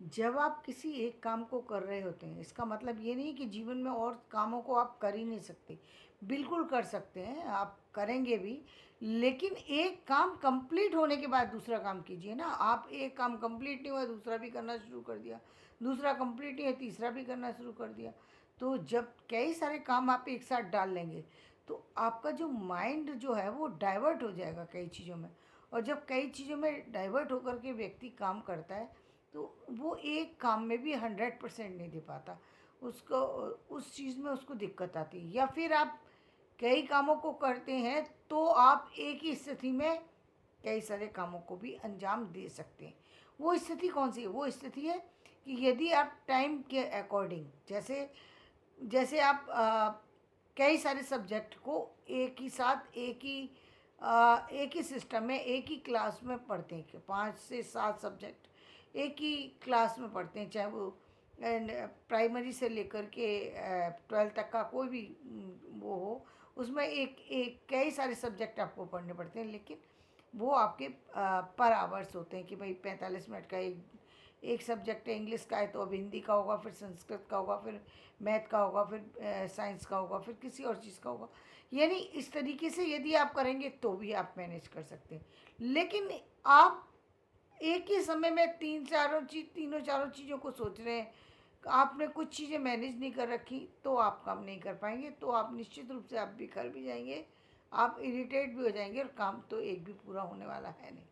जब आप किसी एक काम को कर रहे होते हैं, इसका मतलब ये नहीं कि जीवन में और कामों को आप कर ही नहीं सकते। बिल्कुल कर सकते हैं, आप करेंगे भी, लेकिन एक काम कंप्लीट होने के बाद दूसरा काम कीजिए ना। आप एक काम कंप्लीट नहीं हुआ, दूसरा भी करना शुरू कर दिया, दूसरा कंप्लीट नहीं हुआ, तीसरा भी करना शुरू कर दिया। तो जब कई सारे काम आप एक साथ डाल लेंगे, तो आपका जो माइंड जो है वो डाइवर्ट हो जाएगा कई चीज़ों में। और जब कई चीज़ों में डाइवर्ट होकर के व्यक्ति काम करता है, तो वो एक काम में भी 100% नहीं दे पाता। उसको उस चीज़ में उसको दिक्कत आती है। या फिर आप कई कामों को करते हैं तो आप एक ही स्थिति में कई सारे कामों को भी अंजाम दे सकते हैं। वो स्थिति कौन सी है? वो स्थिति है कि यदि आप टाइम के अकॉर्डिंग, जैसे जैसे आप कई सारे सब्जेक्ट को एक ही साथ एक ही सिस्टम में एक ही क्लास में पढ़ते हैं कि 5 से 7 सब्जेक्ट एक ही क्लास में पढ़ते हैं, चाहे वो एंड प्राइमरी से लेकर के 12th तक का कोई भी वो हो, उसमें एक एक कई सारे सब्जेक्ट आपको पढ़ने पड़ते हैं। लेकिन वो आपके पर आवर्स होते हैं कि भाई 45 मिनट का एक एक सब्जेक्ट है, इंग्लिश का है तो अब हिंदी का होगा, फिर संस्कृत का होगा, फिर मैथ का होगा, फिर साइंस का होगा, फिर किसी और चीज़ का होगा। यानी इस तरीके से यदि आप करेंगे तो भी आप मैनेज कर सकते हैं। लेकिन आप एक ही समय में तीनों चारों चीज़ों को सोच रहे हैं, आपने कुछ चीज़ें मैनेज नहीं कर रखी, तो आप काम नहीं कर पाएंगे। तो आप निश्चित रूप से आप बिखर भी जाएंगे, आप इरिटेट भी हो जाएंगे, और काम तो एक भी पूरा होने वाला है नहीं।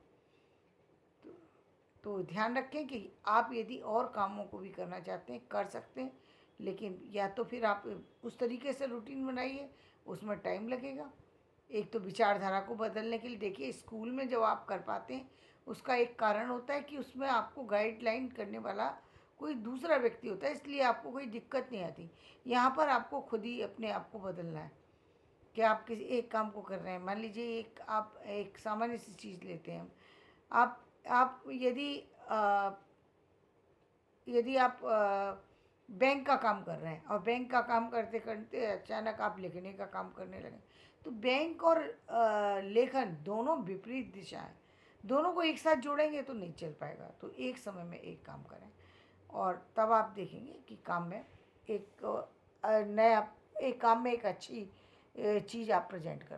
तो ध्यान रखें कि आप यदि और कामों को भी करना चाहते हैं, कर सकते हैं, लेकिन या तो फिर आप उस तरीके से रूटीन बनाइए, उसमें टाइम लगेगा। एक तो विचारधारा को बदलने के लिए देखिए, स्कूल में जब आप कर पाते हैं, उसका एक कारण होता है कि उसमें आपको गाइडलाइन करने वाला कोई दूसरा व्यक्ति होता है, इसलिए आपको कोई दिक्कत नहीं आती। यहाँ पर आपको खुद ही अपने आप को बदलना है कि आप किसी एक काम को कर रहे हैं। मान लीजिए एक आप एक सामान्य सी चीज़ लेते हैं। आप आप यदि आप बैंक का काम कर रहे हैं, और बैंक का काम करते करते अचानक आप लिखने का काम करने लगे, तो बैंक और लेखन दोनों विपरीत दिशा है। दोनों को एक साथ जोड़ेंगे तो नहीं चल पाएगा। तो एक समय में एक काम करें, और तब आप देखेंगे कि काम में एक नया एक काम में एक अच्छी चीज़ आप प्रेजेंट कर